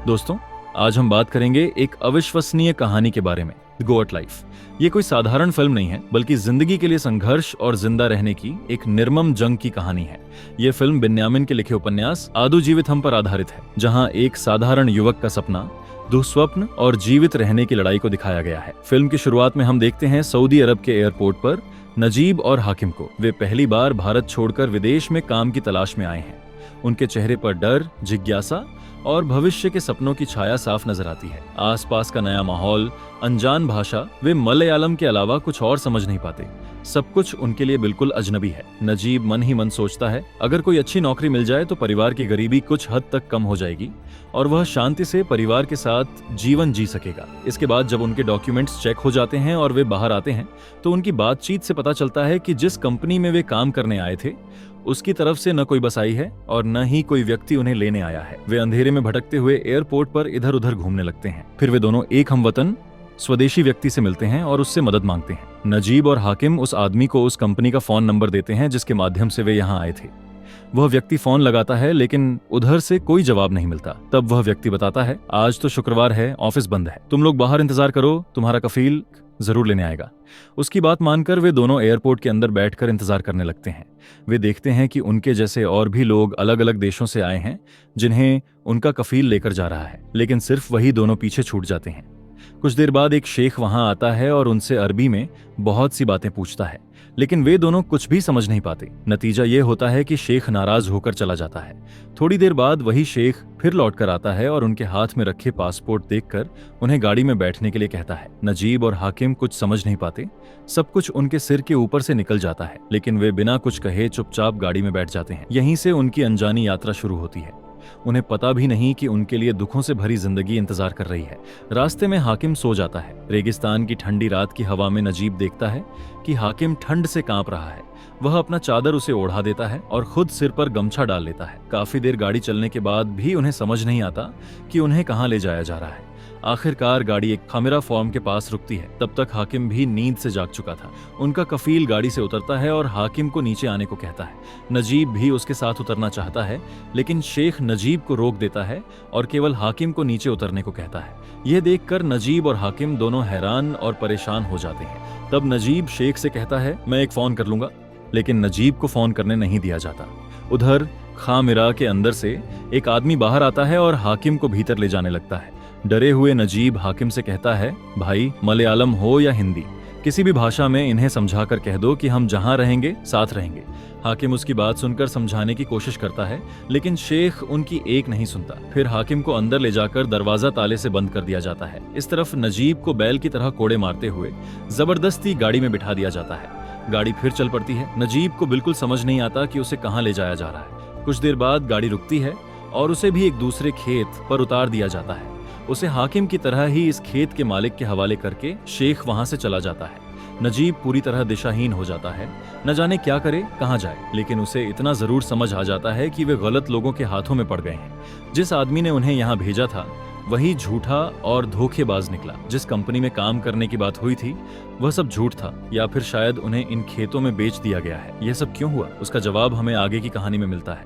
दोस्तों, आज हम बात करेंगे एक अविश्वसनीय कहानी के बारे में, द गोएट लाइफ। ये कोई साधारण फिल्म नहीं है, बल्कि जिंदगी के लिए संघर्ष और जिंदा रहने की एक निर्मम जंग की कहानी है। ये फिल्म बेन्यामिन के लिखे उपन्यास आदू जीवितम पर आधारित है, जहां एक साधारण युवक का सपना, दुःस्वप्न और जीवित रहने की लड़ाई को दिखाया गया है। फिल्म की शुरुआत में हम देखते हैं सऊदी अरब के एयरपोर्ट पर नजीब और हाकिम को। वे पहली बार भारत छोड़कर विदेश में काम की तलाश में आए हैं। उनके चेहरे पर डर, जिज्ञासा और भविष्य के सपनों की छाया साफ नजर आती है। आसपास का नया माहौल, अनजान भाषा, वे मलयालम के अलावा कुछ और समझ नहीं पाते। सब कुछ उनके लिए बिल्कुल अजनबी है। नजीब मन ही मन सोचता है, अगर कोई अच्छी नौकरी मिल जाए तो परिवार की गरीबी कुछ हद तक कम हो जाएगी और वह शांति से परिवार के साथ जीवन जी सकेगा। इसके बाद जब उनके डॉक्यूमेंट्स चेक हो जाते हैं और वे बाहर आते हैं, तो उनकी बातचीत से पता चलता है कि जिस कंपनी में वे काम करने आए थे, उसकी तरफ से न कोई बस आई है और न ही कोई व्यक्ति उन्हें लेने आया है। वे अंधेरे में भटकते हुए एयरपोर्ट पर इधर उधर घूमने लगते हैं। फिर वे दोनों एक हमवतन स्वदेशी व्यक्ति से मिलते हैं और उससे मदद मांगते हैं। नजीब और हाकिम उस आदमी को उस कंपनी का फोन नंबर देते हैं जिसके माध्यम से वे यहाँ आए थे। वह व्यक्ति फोन लगाता है, लेकिन उधर से कोई जवाब नहीं मिलता। तब वह व्यक्ति बताता है, आज तो शुक्रवार है, ऑफिस बंद है, तुम लोग बाहर इंतजार करो, तुम्हारा कफील जरूर लेने आएगा। उसकी बात मानकर वे दोनों एयरपोर्ट के अंदर बैठकर इंतजार करने लगते हैं। वे देखते हैं कि उनके जैसे और भी लोग अलग अलग देशों से आए हैं, जिन्हें उनका कफील लेकर जा रहा है, लेकिन सिर्फ वही दोनों पीछे छूट जाते हैं। कुछ देर बाद एक शेख वहां आता है और उनसे अरबी में बहुत सी बातें पूछता है, लेकिन वे दोनों कुछ भी समझ नहीं पाते। नतीजा ये होता है कि शेख नाराज होकर चला जाता है। थोड़ी देर बाद वही शेख फिर लौटकर आता है और उनके हाथ में रखे पासपोर्ट देखकर उन्हें गाड़ी में बैठने के लिए कहता है। नजीब और हाकिम कुछ समझ नहीं पाते। सब कुछ उनके सिर के ऊपर से निकल जाता है, लेकिन वे बिना कुछ कहे चुपचाप गाड़ी में बैठ जाते हैं। यहीं से उनकी अनजानी यात्रा शुरू होती है। उन्हें पता भी नहीं कि उनके लिए दुखों से भरी जिंदगी इंतजार कर रही है। रास्ते में हाकिम सो जाता है। रेगिस्तान की ठंडी रात की हवा में नजीब देखता है कि हाकिम ठंड से कांप रहा है। वह अपना चादर उसे ओढ़ा देता है और खुद सिर पर गमछा डाल लेता है। काफी देर गाड़ी चलने के बाद भी उन्हें समझ नहीं आता कि उन्हें कहां ले जाया जा रहा है। आखिरकार गाड़ी एक खामिरा फॉर्म के पास रुकती है। तब तक हाकिम भी नींद से जाग चुका था। उनका कफील गाड़ी से उतरता है और हाकिम को नीचे आने को कहता है। नजीब भी उसके साथ उतरना चाहता है, लेकिन शेख नजीब को रोक देता है और केवल हाकिम को नीचे उतरने को कहता है। यह देखकर नजीब और हाकिम दोनों हैरान और परेशान हो जाते हैं। तब नजीब शेख से कहता है, मैं एक फोन कर लूंगा, लेकिन नजीब को फोन करने नहीं दिया जाता। उधर खामिरा के अंदर से एक आदमी बाहर आता है और हाकिम को भीतर ले जाने लगता है। डरे हुए नजीब हाकिम से कहता है, भाई मलयालम हो या हिंदी, किसी भी भाषा में इन्हें समझाकर कह दो कि हम जहां रहेंगे साथ रहेंगे। हाकिम उसकी बात सुनकर समझाने की कोशिश करता है, लेकिन शेख उनकी एक नहीं सुनता। फिर हाकिम को अंदर ले जाकर दरवाजा ताले से बंद कर दिया जाता है। इस तरफ नजीब को बैल की तरह कोड़े मारते हुए जबरदस्ती गाड़ी में बिठा दिया जाता है। गाड़ी फिर चल पड़ती है। नजीब को बिल्कुल समझ नहीं आता कि उसे कहां ले जाया जा रहा है। कुछ देर बाद गाड़ी रुकती है और उसे भी एक दूसरे खेत पर उतार दिया जाता है। उसे हाकिम की तरह ही इस खेत के मालिक के हवाले करके शेख वहां से चला जाता है। नजीब पूरी तरह दिशाहीन हो जाता है, न जाने क्या करे, कहां जाए। लेकिन उसे इतना जरूर समझ आ जाता है कि वे गलत लोगों के हाथों में पड़ गए हैं। जिस आदमी ने उन्हें यहाँ भेजा था वही झूठा और धोखेबाज निकला। जिस कंपनी में काम करने की बात हुई थी वह सब झूठ था, या फिर शायद उन्हें इन खेतों में बेच दिया गया है। यह सब क्यों हुआ, उसका जवाब हमें आगे की कहानी में मिलता है।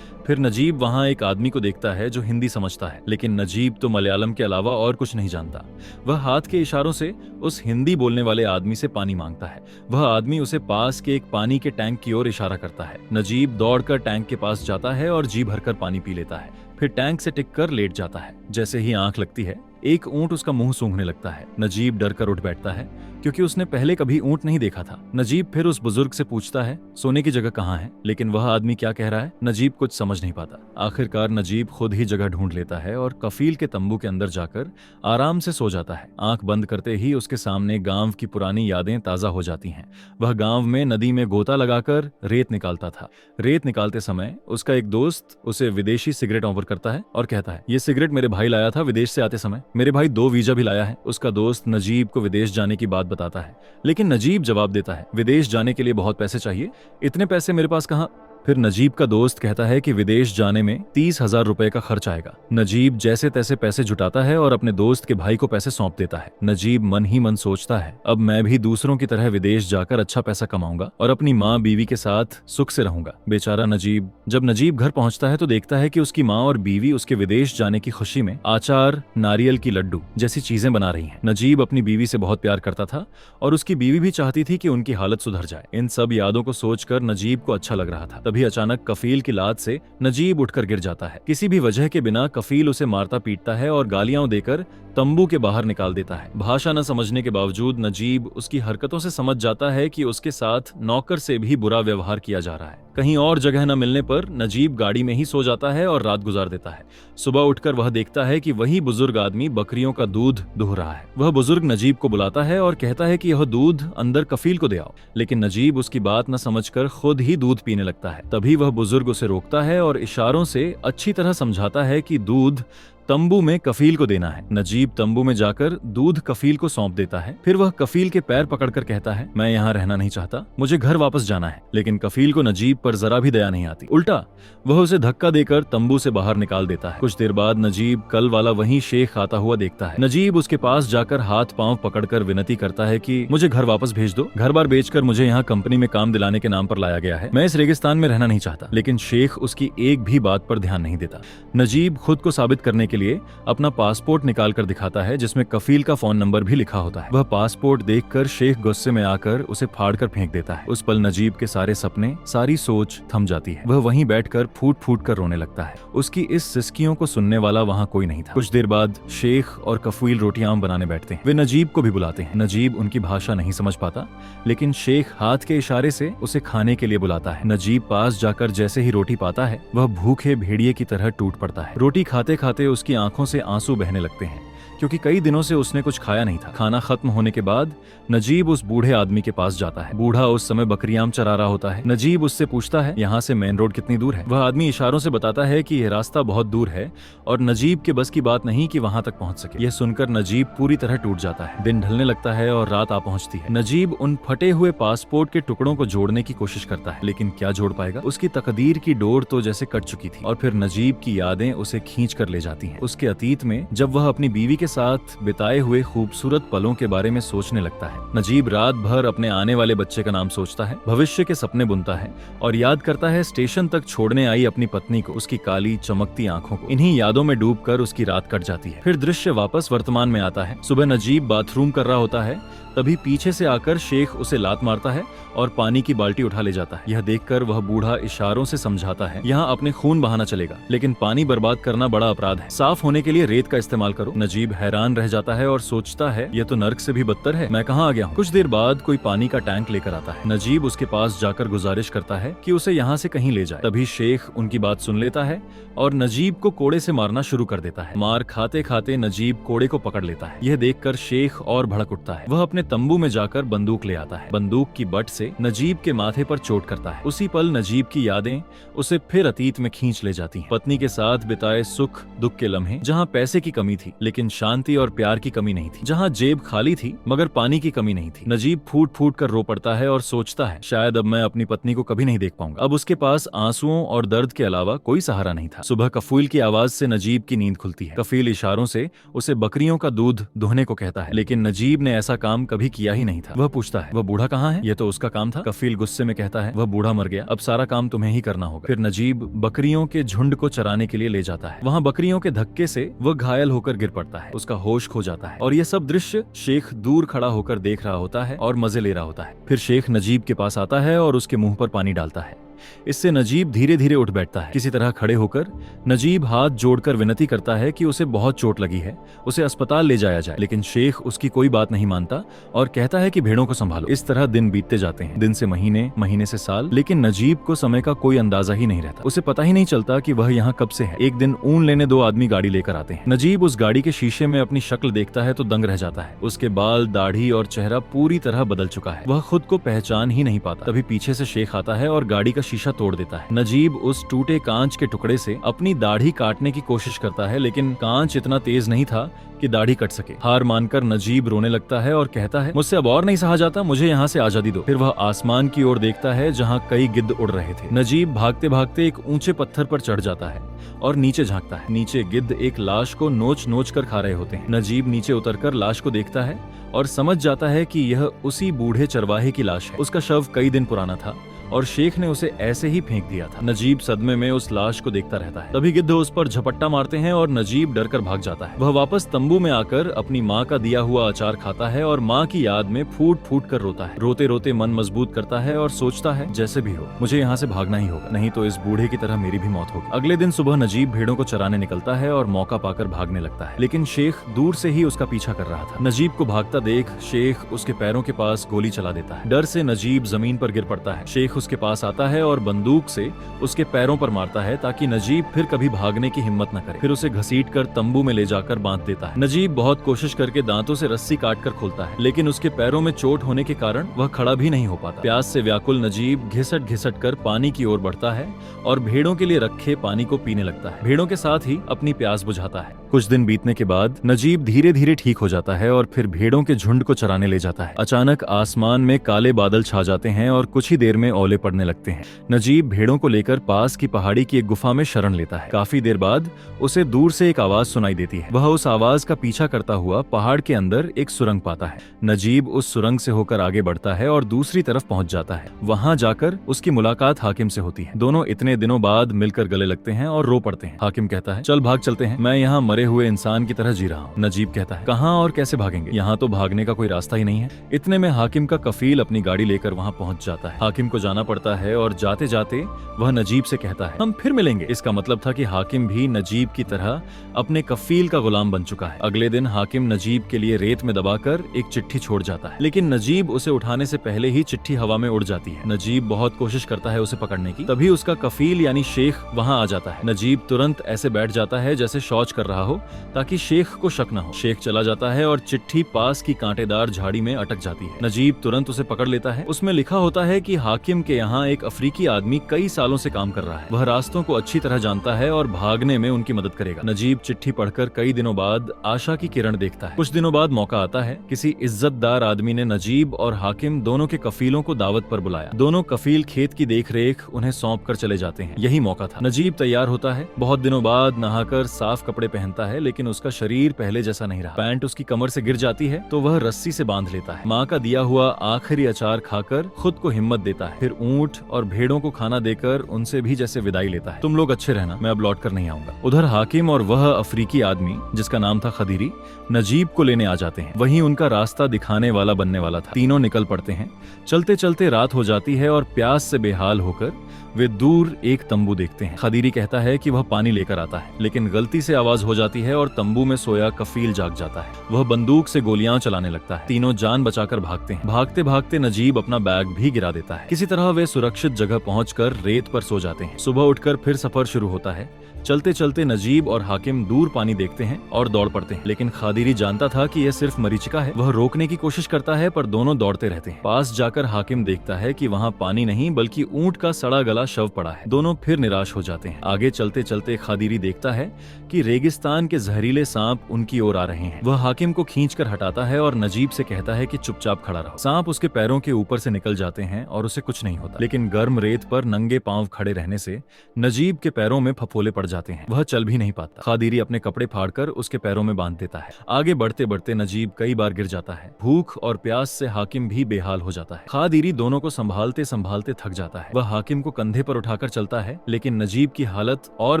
फिर नजीब वहां एक आदमी को देखता है जो हिंदी समझता है, लेकिन नजीब तो मलयालम के अलावा और कुछ नहीं जानता। वह हाथ के इशारों से उस हिंदी बोलने वाले आदमी से पानी मांगता है। वह आदमी उसे पास के एक पानी के टैंक की ओर इशारा करता है। नजीब दौड़कर टैंक के पास जाता है और जी भरकर पानी पी लेता है। फिर टैंक से टिककर लेट जाता है। जैसे ही आंख लगती है, एक ऊंट उसका मुंह सूंघने लगता है। नजीब डर कर उठ बैठता है, क्योंकि उसने पहले कभी ऊंट नहीं देखा था। नजीब फिर उस बुजुर्ग से पूछता है, सोने की जगह कहाँ है, लेकिन वह आदमी क्या कह रहा है नजीब कुछ समझ नहीं पाता। आखिरकार नजीब खुद ही जगह ढूंढ लेता है और कफील के तंबू के अंदर जाकर आराम से सो जाता है। आंख बंद करते ही उसके सामने गांव की पुरानी यादें ताजा हो जाती हैं। वह गांव में नदी में गोता लगाकर रेत निकालता था। रेत निकालते समय उसका एक दोस्त उसे विदेशी सिगरेट ऑफर करता है और कहता है, ये सिगरेट मेरे भाई लाया था विदेश से आते समय, मेरे भाई 2 वीजा भी लाया है। उसका दोस्त नजीब को विदेश जाने की बात बताता है, लेकिन नजीब जवाब देता है, विदेश जाने के लिए बहुत पैसे चाहिए, इतने पैसे मेरे पास कहाँ। फिर नजीब का दोस्त कहता है कि विदेश जाने में 30,000 रुपए का खर्च आएगा। नजीब जैसे तैसे पैसे जुटाता है और अपने दोस्त के भाई को पैसे सौंप देता है। नजीब मन ही मन सोचता है, अब मैं भी दूसरों की तरह विदेश जाकर अच्छा पैसा कमाऊंगा और अपनी माँ बीवी के साथ सुख से रहूंगा। बेचारा नजीब। जब नजीब घर पहुंचता है तो देखता है कि उसकी माँ और बीवी उसके विदेश जाने की खुशी में आचार, नारियल की लड्डू जैसी चीजें बना रही हैं। नजीब अपनी बीवी से बहुत प्यार करता था और उसकी बीवी भी चाहती थी कि उनकी हालत सुधर जाए। इन सब यादों को सोचकर नजीब को अच्छा लग रहा था। तभी अचानक कफील की लात से नजीब उठकर गिर जाता है। किसी भी वजह के बिना कफील उसे मारता पीटता है और गालियां देकर तंबू के बाहर निकाल देता है। भाषा न समझने के बावजूद नजीब उसकी हरकतों से समझ जाता है कि उसके साथ नौकर से भी बुरा व्यवहार किया जा रहा है। कहीं और जगह न मिलने पर नजीब गाड़ी में ही सो जाता है और रात गुजार देता है। सुबह उठकर वह देखता है कि वही बुजुर्ग आदमी बकरियों का दूध दुह रहा है। वह बुजुर्ग नजीब को बुलाता है और कहता है कि यह दूध अंदर कफील को दे आओ, लेकिन नजीब उसकी बात न समझकर खुद ही दूध पीने लगता है। तभी वह बुजुर्ग उसे रोकता है और इशारों से अच्छी तरह समझाता है कि दूध तंबू में कफील को देना है। नजीब तंबू में जाकर दूध कफील को सौंप देता है। फिर वह कफील के पैर पकड़कर कहता है, मैं यहाँ रहना नहीं चाहता, मुझे घर वापस जाना है। लेकिन कफील को नजीब पर जरा भी दया नहीं आती। उल्टा वह उसे धक्का देकर तंबू से बाहर निकाल देता है। कुछ देर बाद नजीब कल वाला वही शेख आता हुआ देखता है। नजीब उसके पास जाकर हाथ पांव पकड़कर विनती करता है कि मुझे घर वापस भेज दो। घर बार बेचकर मुझे यहाँ कंपनी में काम दिलाने के नाम पर लाया गया है। मैं इस रेगिस्तान में रहना नहीं चाहता। लेकिन शेख उसकी एक भी बात पर ध्यान नहीं देता। नजीब खुद को साबित करने के लिए अपना पासपोर्ट निकाल कर दिखाता है जिसमें कफील का फोन नंबर भी लिखा होता है। वह पासपोर्ट देखकर शेख गुस्से में आकर उसे फाड़कर फेंक देता है। उस पल नजीब के सारे सपने, सारी सोच थम जाती है। वह वहीं बैठकर फूट फूट कर रोने लगता है। उसकी इस सिसकियों को सुनने वाला वहाँ कोई नहीं था। कुछ देर बाद शेख और कफील रोटियां बनाने बैठते हैं। वे नजीब को भी बुलाते हैं। नजीब उनकी भाषा नहीं समझ पाता, लेकिन शेख हाथ के इशारे से उसे खाने के लिए बुलाता है। नजीब पास जाकर जैसे ही रोटी पाता है, वह भूखे भेड़िए की तरह टूट पड़ता है। रोटी खाते खाते उसकी आंखों से आंसू बहने लगते हैं, क्योंकि कई दिनों से उसने कुछ खाया नहीं था। खाना खत्म होने के बाद नजीब उस बूढ़े आदमी के पास जाता है। बूढ़ा उस समय बकरियां चरा रहा होता है। नजीब उससे पूछता है, यहाँ से मेन रोड कितनी दूर है? वह आदमी इशारों से बताता है कि यह रास्ता बहुत दूर है और नजीब के बस की बात नहीं कि वहां तक पहुंच सके। यह सुनकर नजीब पूरी तरह टूट जाता है। दिन ढलने लगता है और रात आ पहुंचती है। नजीब उन फटे हुए पासपोर्ट के टुकड़ों को जोड़ने की कोशिश करता है, लेकिन क्या जोड़ पाएगा? उसकी तकदीर की डोर तो जैसे कट चुकी थी। और फिर नजीब की यादें उसे खींच कर ले जाती हैं। उसके अतीत में जब वह अपनी बीवी के साथ बिताए हुए खूबसूरत पलों के बारे में सोचने लगता है। नजीब रात भर अपने आने वाले बच्चे का नाम सोचता है, भविष्य के सपने बुनता है और याद करता है स्टेशन तक छोड़ने आई अपनी पत्नी को, उसकी काली चमकती आंखों को। इन्हीं यादों में डूबकर उसकी रात कट जाती है। फिर दृश्य वापस वर्तमान में आता है। सुबह नजीब बाथरूम कर रहा होता है, तभी पीछे से आकर शेख उसे लात मारता है और पानी की बाल्टी उठा ले जाता है। यह देखकर वह बूढ़ा इशारों से समझाता है, यहाँ अपने खून बहाना चलेगा, लेकिन पानी बर्बाद करना बड़ा अपराध है। साफ होने के लिए रेत का इस्तेमाल करो। नजीब हैरान रह जाता है और सोचता है, यह तो नर्क से भी बदतर है, मैं कहाँ आ गया हूँ। कुछ देर बाद कोई पानी का टैंक लेकर आता है। नजीब उसके पास जाकर गुजारिश करता है कि उसे यहाँ से कहीं ले जाए। तभी शेख उनकी बात सुन लेता है और नजीब को कोड़े से मारना शुरू कर देता है। मार खाते खाते नजीब कोड़े को पकड़ लेता है। यह देखकर शेख और भड़क उठता है। वह अपने तंबू में जाकर बंदूक ले आता है। बंदूक की बट से नजीब के माथे पर चोट करता है। उसी पल नजीब की यादें उसे फिर अतीत में खींच ले जाती हैं। पत्नी के साथ बिताए सुख दुख के लम्हे, जहाँ पैसे की कमी थी लेकिन शांति और प्यार की कमी नहीं थी, जहाँ जेब खाली थी मगर पानी की कमी नहीं थी। नजीब फूट फूट कर रो पड़ता है और सोचता है, शायद अब मैं अपनी पत्नी को कभी नहीं देख पाऊंगा। अब उसके पास आंसुओं और दर्द के अलावा कोई सहारा नहीं था। सुबह कफील की आवाज से नजीब की नींद खुलती है। कफील इशारों से उसे बकरियों का दूध दुहने को कहता है, लेकिन नजीब ने ऐसा काम कभी किया ही नहीं था। वह पूछता है, वह बूढ़ा कहाँ है? यह तो उसका काम था। कफील गुस्से में कहता है, वह बूढ़ा मर गया, अब सारा काम तुम्हें ही करना होगा। फिर नजीब बकरियों के झुंड को चराने के लिए ले जाता है। वहाँ बकरियों के धक्के से वह घायल होकर गिर पड़ता है। उसका होश खो जाता है और यह सब दृश्य शेख दूर खड़ा होकर देख रहा होता है और मजे ले रहा होता है। फिर शेख नजीब के पास आता है और उसके मुंह पर पानी डालता है। इससे नजीब धीरे धीरे उठ बैठता है। किसी तरह खड़े होकर नजीब हाथ जोड़कर विनती करता है कि उसे बहुत चोट लगी है, उसे अस्पताल ले जाया जाए, लेकिन शेख उसकी कोई बात नहीं मानता और कहता है कि भेड़ों को संभालो। इस तरह दिन बीतते जाते हैं, दिन से महीने, महीने से साल, लेकिन नजीब को समय का कोई अंदाजा ही नहीं रहता। उसे पता ही नहीं चलता कि वह यहाँ कब से है। एक दिन ऊन लेने दो आदमी गाड़ी लेकर आते हैं। नजीब उस गाड़ी के शीशे में अपनी शक्ल देखता है तो दंग रह जाता है। उसके बाल, दाढ़ी और चेहरा पूरी तरह बदल चुका है। वह खुद को पहचान ही नहीं पाता। तभी पीछे से शेख आता है और गाड़ी का शीशा तोड़ देता है। नजीब उस टूटे कांच के टुकड़े से अपनी दाढ़ी काटने की कोशिश करता है, लेकिन कांच इतना तेज नहीं था कि दाढ़ी कट सके। हार मानकर नजीब रोने लगता है और कहता है, मुझसे अब और नहीं सहा जाता, मुझे यहाँ से आजादी दो। फिर वह आसमान की ओर देखता है जहाँ कई गिद्ध उड़ रहे थे। नजीब भागते भागते एक ऊंचे पत्थर पर चढ़ जाता है और नीचे झांकता है। नीचे गिद्ध एक लाश को नोच नोच कर खा रहे होते हैं। नजीब नीचे उतरकर लाश को देखता है और समझ जाता है कि यह उसी बूढ़े चरवाहे की लाश है। उसका शव कई दिन पुराना था और शेख ने उसे ऐसे ही फेंक दिया था। नजीब सदमे में उस लाश को देखता रहता है। तभी गिद्ध उस पर झपट्टा मारते हैं और नजीब डरकर भाग जाता है। वह वापस तंबू में आकर अपनी माँ का दिया हुआ अचार खाता है और माँ की याद में फूट फूट कर रोता है। रोते रोते मन मजबूत करता है और सोचता है, जैसे भी हो मुझे यहाँ से भागना ही होगा, नहीं तो इस बूढ़े की तरह मेरी भी मौत होगी। अगले दिन सुबह नजीब भेड़ों को चराने निकलता है और मौका पाकर भागने लगता है, लेकिन शेख दूर से ही उसका पीछा कर रहा था। नजीब को भागता देख शेख उसके पैरों के पास गोली चला देता है। डर से नजीब जमीन पर गिर पड़ता है। शेख उसके पास आता है और बंदूक से उसके पैरों पर मारता है ताकि नजीब फिर कभी भागने की हिम्मत न करे। फिर उसे घसीटकर तंबू में ले जाकर बांध देता है। नजीब बहुत कोशिश करके दांतों से रस्सी काटकर खोलता है, लेकिन उसके पैरों में चोट होने के कारण वह खड़ा भी नहीं हो पाता। प्यास से व्याकुल नजीब घिसट घिसट कर पानी की ओर बढ़ता है और भेड़ों के लिए रखे पानी को पीने लगता है। भेड़ों के साथ ही अपनी प्यास बुझाता है। कुछ दिन बीतने के बाद नजीब धीरे धीरे ठीक हो जाता है और फिर भेड़ों के झुंड को चराने ले जाता है। अचानक आसमान में काले बादल छा जाते हैं और कुछ ही देर में ओले पड़ने लगते हैं। नजीब भेड़ों को लेकर पास की पहाड़ी की एक गुफा में शरण लेता है। काफी देर बाद उसे दूर से एक आवाज सुनाई देती है। वह उस आवाज का पीछा करता हुआ पहाड़ के अंदर एक सुरंग पाता है। नजीब उस सुरंग से होकर आगे बढ़ता है और दूसरी तरफ पहुंच जाता है। वहां जाकर उसकी मुलाकात हाकिम से होती है। दोनों इतने दिनों बाद मिलकर गले लगते हैं और रो पड़ते हैं। हाकिम कहता है, चल भाग चलते हैं, मैं यहाँ मरे हुए इंसान की तरह जी रहा हूँ। नजीब कहता है, कहाँ और कैसे भागेंगे, यहाँ तो भागने का कोई रास्ता ही नहीं है। इतने में हाकिम का कफील अपनी गाड़ी लेकर वहाँ पहुंच जाता है। हाकिम को जाना पड़ता है और जाते जाते वह नजीब से कहता है, हम फिर मिलेंगे। इसका मतलब था कि हाकिम भी नजीब की तरह अपने कफील का गुलाम बन चुका है। अगले दिन हाकिम नजीब के लिए रेत में दबाकर एक चिट्ठी छोड़ जाता है, लेकिन नजीब उसे उठाने से पहले ही चिट्ठी हवा में उड़ जाती है। नजीब बहुत कोशिश करता है उसे पकड़ने की, तभी उसका कफील यानी शेख वहाँ आ जाता है। नजीब तुरंत ऐसे बैठ जाता है जैसे शौच कर रहा हो ताकि शेख को शक न हो। शेख चला जाता है और चिट्ठी पास की कांटेदार झाड़ी में अटक जाती है। नजीब तुरंत उसे पकड़ लेता है। उसमें लिखा होता है कि हाकिम के यहाँ एक अफ्रीकी आदमी कई सालों से काम कर रहा है। वह रास्तों को अच्छी तरह जानता है और भागने में उनकी मदद करेगा। नजीब चिट्ठी पढ़कर कई दिनों बाद आशा की किरण देखता है। कुछ दिनों बाद मौका आता है। किसी इज्जतदार आदमी ने नजीब और हाकिम दोनों के कफीलों को दावत पर बुलाया। दोनों कफील खेत की देखरेख उन्हें सौंप कर चले जाते हैं। यही मौका था। नजीब तैयार होता है। बहुत दिनों बाद नहाकर साफ कपड़े पहनता है, लेकिन उसका शरीर पहले जैसा नहीं रहा। पैंट उसकी कमर से गिर जाती है तो वह रस्सी से बांध लेता है। माँ का दिया हुआ आखिरी अचार खाकर खुद को हिम्मत देता है। फिर ऊंट और भेड़ों को खाना देकर उनसे भी जैसे विदाई लेता है। तुम लोग अच्छे रहना, मैं अब लौट कर नहीं आऊंगा। उधर हाकिम और वह अफ्रीकी आदमी जिसका नाम था खदीरी नजीब को लेने आ जाते हैं। वही उनका रास्ता दिखाने वाला बनने वाला था। तीनों निकल पड़ते हैं। चलते चलते रात हो जाती है और प्यास से बेहाल होकर वे दूर एक तंबू देखते हैं। खदीरी कहता है कि वह पानी लेकर आता है, लेकिन गलती से आवाज हो जाती है और तंबू में सोया कफील जाग जाता है। वह बंदूक से गोलियां चलाने लगता है। तीनों जान बचाकर भागते हैं। भागते भागते नजीब अपना बैग भी गिरा देता है। किसी तरह वे सुरक्षित जगह पहुंचकर रेत पर सो जाते हैं। सुबह उठकर फिर सफर शुरू होता है। चलते चलते नजीब और हाकिम दूर पानी देखते हैं और दौड़ पड़ते हैं, लेकिन खादिरी जानता था कि यह सिर्फ मरीचिका है। वह रोकने की कोशिश करता है पर दोनों दौड़ते रहते हैं। पास जाकर हाकिम देखता है कि वहाँ पानी नहीं बल्कि ऊंट का सड़ा गला शव पड़ा है। दोनों फिर निराश हो जाते हैं। आगे चलते चलते खादिरी देखता है कि रेगिस्तान के जहरीले सांप उनकी ओर आ रहे हैं। वह हाकिम को खींचकर हटाता है और नजीब से कहता है कि चुपचाप खड़ा रहो। सांप उसके पैरों के ऊपर से निकल जाते हैं और उसे कुछ नहीं होता, लेकिन गर्म रेत पर नंगे पांव खड़े रहने से नजीब के पैरों में फफोले पड़ जाते हैं। वह चल भी नहीं पाता। खादिरी अपने कपड़े फाड़कर उसके पैरों में बांध देता है। आगे बढ़ते बढ़ते नजीब कई बार गिर जाता है। भूख और प्यास से हाकिम भी बेहाल हो जाता है। खादिरी दोनों को संभालते संभालते थक जाता है। वह हाकिम को कंधे पर उठाकर चलता है, लेकिन नजीब की हालत और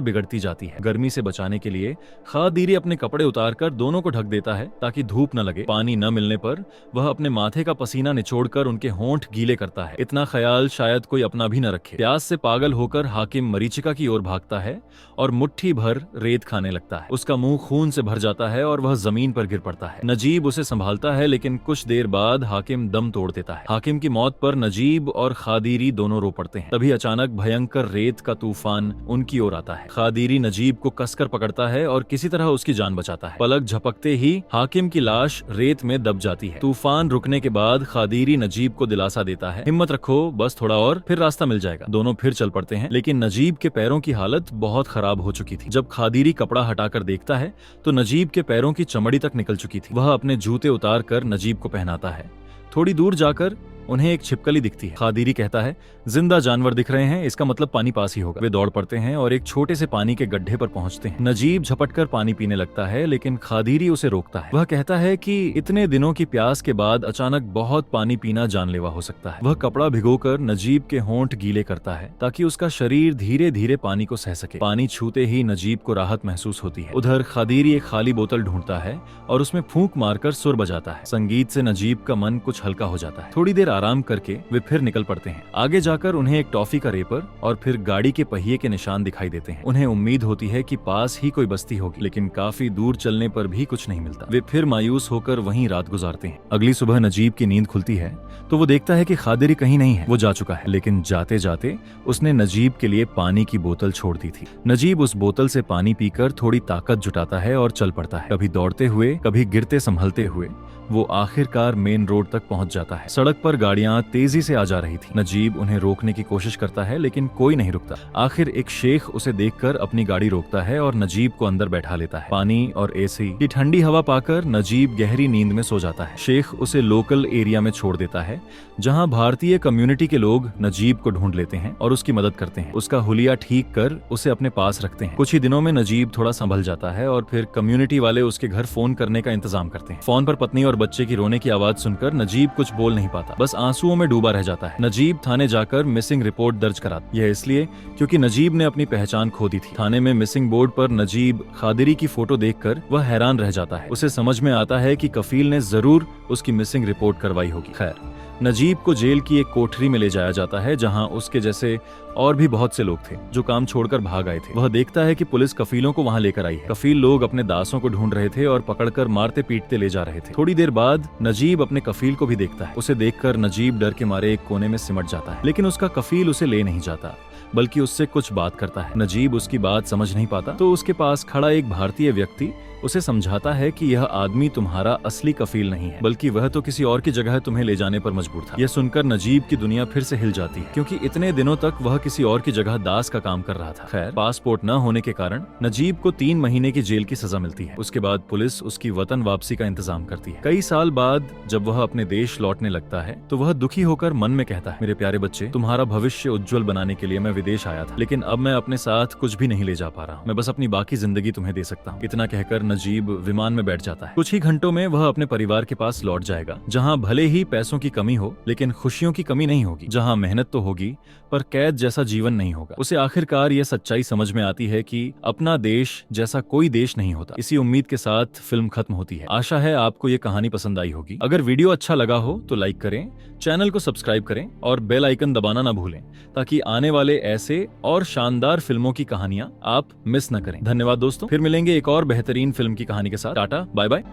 बिगड़ती जाती है। गर्मी से बचाने के लिए खादिरी अपने कपड़े उतारकर दोनों को ढक देता है ताकि धूप न लगे। पानी न मिलने पर वह अपने माथे का पसीना निचोड़कर उनके होंठ गीले करता है। इतना ख्याल शायद कोई अपना भी न रखे। प्यास से पागल होकर हाकिम मरीचिका की ओर भागता है और मुट्ठी भर रेत खाने लगता है। उसका मुंह खून से भर जाता है और वह जमीन पर गिर पड़ता है। नजीब उसे संभालता है, लेकिन कुछ देर बाद हाकिम दम तोड़ देता है। हाकिम की मौत पर नजीब और खादिरी दोनों रो पड़ते हैं। तभी अचानक भयंकर रेत का तूफान उनकी ओर आता है। खादिरी नजीब को कसकर पकड़ता है और किसी तरह उसकी जान बचाता है। पलक झपकते ही हाकिम की लाश रेत में दब जाती है। तूफान रुकने के बाद खादिरी नजीब को दिलासा देता है, हिम्मत रखो, बस थोड़ा और, फिर रास्ता मिल जाएगा। दोनों फिर चल पड़ते हैं, लेकिन नजीब के पैरों की हालत बहुत खराब हो चुकी थी। जब खादिरी कपड़ा हटाकर देखता है तो नजीब के पैरों की चमड़ी तक निकल चुकी थी। वह अपने जूते उतार कर नजीब को पहनाता है। थोड़ी दूर जाकर उन्हें एक छिपकली दिखती है। खादिरी कहता है, जिंदा जानवर दिख रहे हैं, इसका मतलब पानी पास ही होगा। वे दौड़ पड़ते हैं और एक छोटे से पानी के गड्ढे पर पहुंचते हैं। नजीब झपटकर पानी पीने लगता है, लेकिन खादिरी उसे रोकता है। वह कहता है कि इतने दिनों की प्यास के बाद अचानक बहुत पानी पीना जानलेवा हो सकता है। वह कपड़ा भिगोकर नजीब के होंठ गीले करता है ताकि उसका शरीर धीरे धीरे पानी को सह सके। पानी छूते ही नजीब को राहत महसूस होती है। उधर खादिरी एक खाली बोतल ढूंढता है और उसमें फूंक मारकर सुर बजाता है। संगीत से नजीब का मन कुछ हल्का हो जाता है। थोड़ी देर आराम करके वे फिर निकल पड़ते हैं। आगे जाकर उन्हें एक टॉफी का रेपर और फिर गाड़ी के पहिए के निशान दिखाई देते हैं। उन्हें उम्मीद होती है कि पास ही कोई बस्ती होगी, लेकिन काफी दूर चलने पर भी कुछ नहीं मिलता। वे फिर मायूस होकर वहीं रात गुजारते हैं। अगली सुबह नजीब की नींद खुलती है तो वो देखता है कि खादिरी कहीं नहीं है, वो जा चुका है। लेकिन जाते जाते उसने नजीब के लिए पानी की बोतल छोड़ दी थी। नजीब उस बोतल से पानी पीकर थोड़ी ताकत जुटाता है और चल पड़ता है। कभी दौड़ते हुए, कभी गिरते संभलते हुए वो आखिरकार मेन रोड तक पहुंच जाता है। सड़क पर गाड़ियां तेजी से आ जा रही थी। नजीब उन्हें रोकने की कोशिश करता है, लेकिन कोई नहीं रुकता। आखिर एक शेख उसे देखकर अपनी गाड़ी रोकता है और नजीब को अंदर बैठा लेता है। पानी और एसी की ठंडी हवा पाकर नजीब गहरी नींद में सो जाता है। शेख उसे लोकल एरिया में छोड़ देता है, जहां भारतीय कम्युनिटी के लोग नजीब को ढूंढ लेते हैं और उसकी मदद करते हैं। उसका हुलिया ठीक कर उसे अपने पास रखते हैं। कुछ ही दिनों में नजीब थोड़ा संभल जाता है और फिर कम्युनिटी वाले उसके घर फोन करने का इंतजाम करते हैं। फोन पर पत्नी और बच्चे की रोने की आवाज सुनकर नजीब कुछ बोल नहीं पाता, बस आंसुओं में डूबा रह जाता है। नजीब थाने जाकर मिसिंग रिपोर्ट दर्ज कराता। यह इसलिए क्योंकि नजीब ने अपनी पहचान खो दी थी। थाने में मिसिंग बोर्ड पर नजीब खादिरी की फोटो देखकर वह हैरान रह जाता है। उसे समझ में आता है कि कफील ने जरूर उसकी मिसिंग रिपोर्ट करवाई होगी। खैर, नजीब को जेल की एक कोठरी में ले जाया जाता है, जहां उसके जैसे और भी बहुत से लोग थे जो काम छोड़कर भाग आए थे। वह देखता है कि पुलिस कफीलों को वहां लेकर आई है। कफील लोग अपने दासों को ढूंढ रहे थे और पकड़कर मारते पीटते ले जा रहे थे। थोड़ी देर बाद नजीब अपने कफील को भी देखता है। उसे देखकर नजीब डर के मारे एक कोने में सिमट जाता है, लेकिन उसका कफील उसे ले नहीं जाता, बल्कि उससे कुछ बात करता है। नजीब उसकी बात समझ नहीं पाता तो उसके पास खड़ा एक भारतीय व्यक्ति उसे समझाता है कि यह आदमी तुम्हारा असली कफील नहीं है, बल्कि वह तो किसी और की जगह तुम्हें ले जाने पर मजबूर था। यह सुनकर नजीब की दुनिया फिर से हिल जाती है, क्योंकि इतने दिनों तक वह किसी और की जगह दास का काम कर रहा था। खैर, पासपोर्ट न होने के कारण नजीब को 3 महीने की जेल की सजा मिलती है। उसके बाद पुलिस उसकी वतन वापसी का इंतजाम करती है। कई साल बाद जब वह अपने देश लौटने लगता है तो वह दुखी होकर मन में कहता है, मेरे प्यारे बच्चे, तुम्हारा भविष्य उज्जवल बनाने के लिए मैं विदेश आया था, लेकिन अब मैं अपने साथ कुछ भी नहीं ले जा पा रहा हूँ। मैं बस अपनी बाकी जिंदगी तुम्हें दे सकता हूँ। इतना कहकर नजीब विमान में बैठ जाता है। कुछ ही घंटों में वह अपने परिवार के पास लौट जाएगा, जहां भले ही पैसों की कमी हो, लेकिन खुशियों की कमी नहीं होगी। जहां मेहनत तो होगी, पर कैद जैसा जीवन नहीं होगा। उसे आखिरकार यह सच्चाई समझ में आती है कि अपना देश जैसा कोई देश नहीं होता। इसी उम्मीद के साथ फिल्म खत्म होती है। आशा है आपको ये कहानी पसंद आई होगी। अगर वीडियो अच्छा लगा हो तो लाइक करें, चैनल को सब्सक्राइब करें और बेल आइकन दबाना ना भूलें, ताकि आने वाले ऐसे और शानदार फिल्मों की कहानियां आप मिस न करें। धन्यवाद दोस्तों, फिर मिलेंगे एक और बेहतरीन फिल्म की कहानी के साथ। Tata, bye bye.